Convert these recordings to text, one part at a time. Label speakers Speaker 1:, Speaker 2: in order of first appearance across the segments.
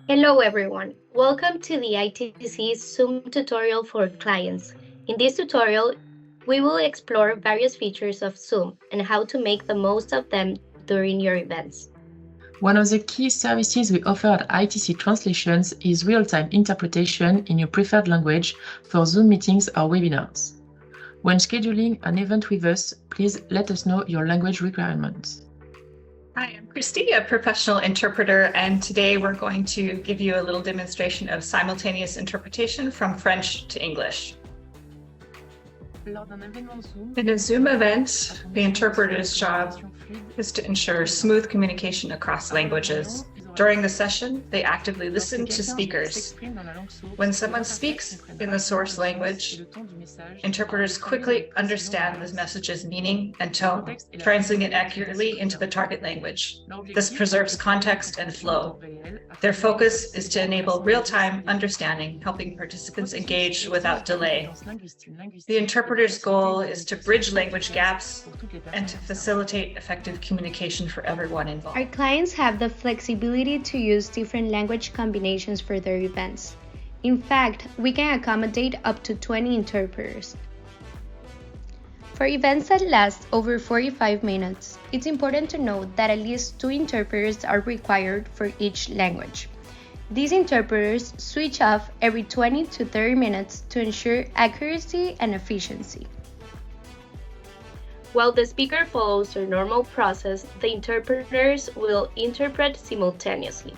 Speaker 1: Hello everyone, welcome to the ITC Zoom tutorial for clients. In this tutorial, we will explore various features of Zoom and how to make the most of them during your events.
Speaker 2: One of the key services we offer at ITC Translations is real-time interpretation in your preferred language for Zoom meetings or webinars. When scheduling an event with us, please let us know your language requirements.
Speaker 3: Hi, I'm Christy, a professional interpreter, and today we're going to give you a little demonstration of simultaneous interpretation from French to English. In a Zoom event, the interpreter's job is to ensure smooth communication across languages. During the session, they actively listen to speakers. When someone speaks in the source language, interpreters quickly understand the message's meaning and tone, translating it accurately into the target language. This preserves context and flow. Their focus is to enable real-time understanding, helping participants engage without delay. The interpreter's goal is to bridge language gaps and to facilitate effective communication for everyone involved.
Speaker 1: Our clients have the flexibility to use different language combinations for their events. In fact, we can accommodate up to 20 interpreters. For events that last over 45 minutes, it's important to note that at least 2 interpreters are required for each language. These interpreters switch off every 20 to 30 minutes to ensure accuracy and efficiency. While the speaker follows their normal process, the interpreters will interpret simultaneously.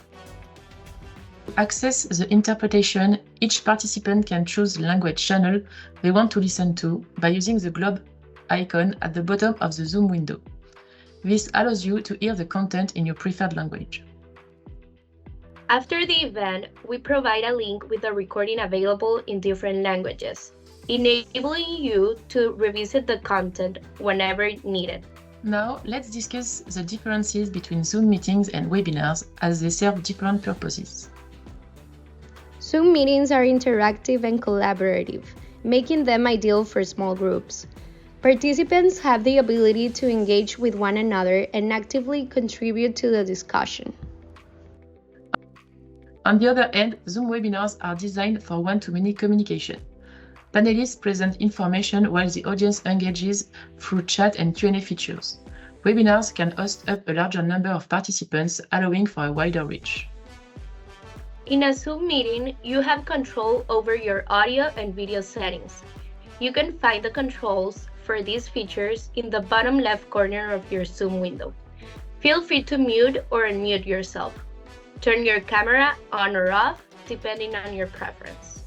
Speaker 2: To access the interpretation, each participant can choose the language channel they want to listen to by using the globe icon at the bottom of the Zoom window. This allows you to hear the content in your preferred language.
Speaker 1: After the event, we provide a link with the recording available in different languages, enabling you to revisit the content whenever needed.
Speaker 2: Now, let's discuss the differences between Zoom meetings and webinars as they serve different purposes.
Speaker 1: Zoom meetings are interactive and collaborative, making them ideal for small groups. Participants have the ability to engage with one another and actively contribute to the discussion.
Speaker 2: On the other hand, Zoom webinars are designed for one-to-many communication. Panelists present information while the audience engages through chat and Q&A features. Webinars can host up a larger number of participants, allowing for a wider reach.
Speaker 1: In a Zoom meeting, you have control over your audio and video settings. You can find the controls for these features in the bottom left corner of your Zoom window. Feel free to mute or unmute yourself. Turn your camera on or off, depending on your preference.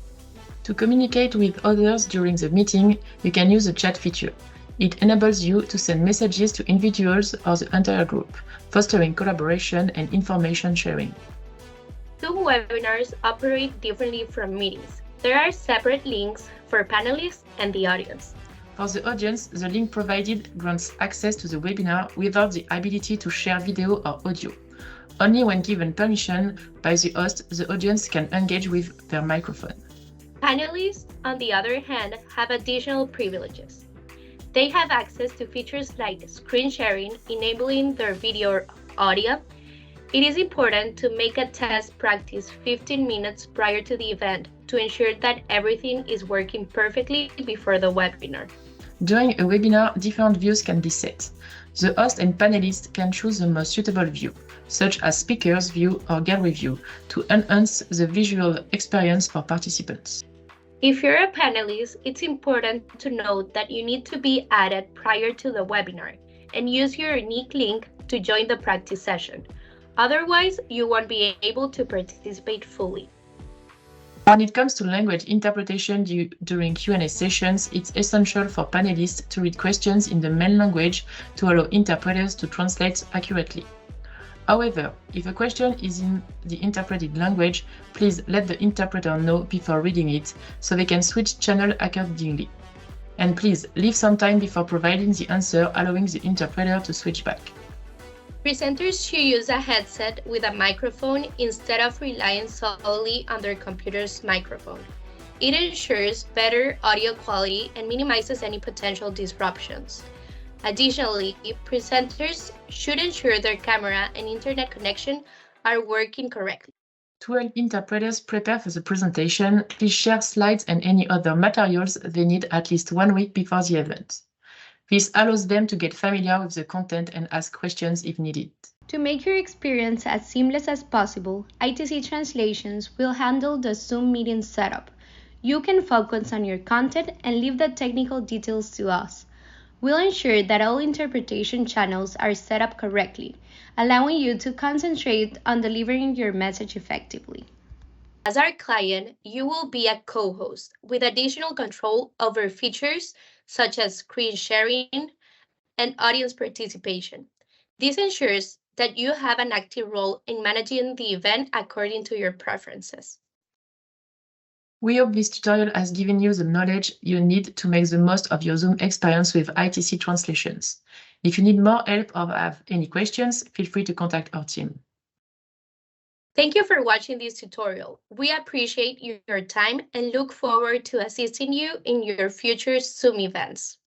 Speaker 2: To communicate with others during the meeting, you can use the chat feature. It enables you to send messages to individuals or the entire group, fostering collaboration and information sharing.
Speaker 1: Zoom webinars operate differently from meetings. There are separate links for panelists and the audience.
Speaker 2: For the audience, the link provided grants access to the webinar without the ability to share video or audio. Only when given permission by the host, the audience can engage with their microphone.
Speaker 1: Panelists, on the other hand, have additional privileges. They have access to features like screen sharing, enabling their video or audio. It is important to make a test practice 15 minutes prior to the event to ensure that everything is working perfectly before the webinar.
Speaker 2: During a webinar, different views can be set. The host and panelists can choose the most suitable view, such as speaker's view or gallery view, to enhance the visual experience for participants.
Speaker 1: If you're a panelist, it's important to note that you need to be added prior to the webinar and use your unique link to join the practice session. Otherwise, you won't be able to participate fully.
Speaker 2: When it comes to language interpretation during Q&A sessions, it's essential for panelists to read questions in the main language to allow interpreters to translate accurately. However, if a question is in the interpreted language, please let the interpreter know before reading it so they can switch channel accordingly. And please leave some time before providing the answer, allowing the interpreter to switch back.
Speaker 1: Presenters should use a headset with a microphone instead of relying solely on their computer's microphone. It ensures better audio quality and minimizes any potential disruptions. Additionally, presenters should ensure their camera and internet connection are working correctly.
Speaker 2: To help interpreters prepare for the presentation, please share slides and any other materials they need at least 1 week before the event. This allows them to get familiar with the content and ask questions if needed.
Speaker 1: To make your experience as seamless as possible, ITC Translations will handle the Zoom meeting setup. You can focus on your content and leave the technical details to us. We'll ensure that all interpretation channels are set up correctly, allowing you to concentrate on delivering your message effectively. As our client, you will be a co-host with additional control over features such as screen sharing and audience participation. This ensures that you have an active role in managing the event according to your preferences.
Speaker 2: We hope this tutorial has given you the knowledge you need to make the most of your Zoom experience with ITC translations. If you need more help or have any questions, feel free to contact our team.
Speaker 1: Thank you for watching this tutorial. We appreciate your time and look forward to assisting you in your future Zoom events.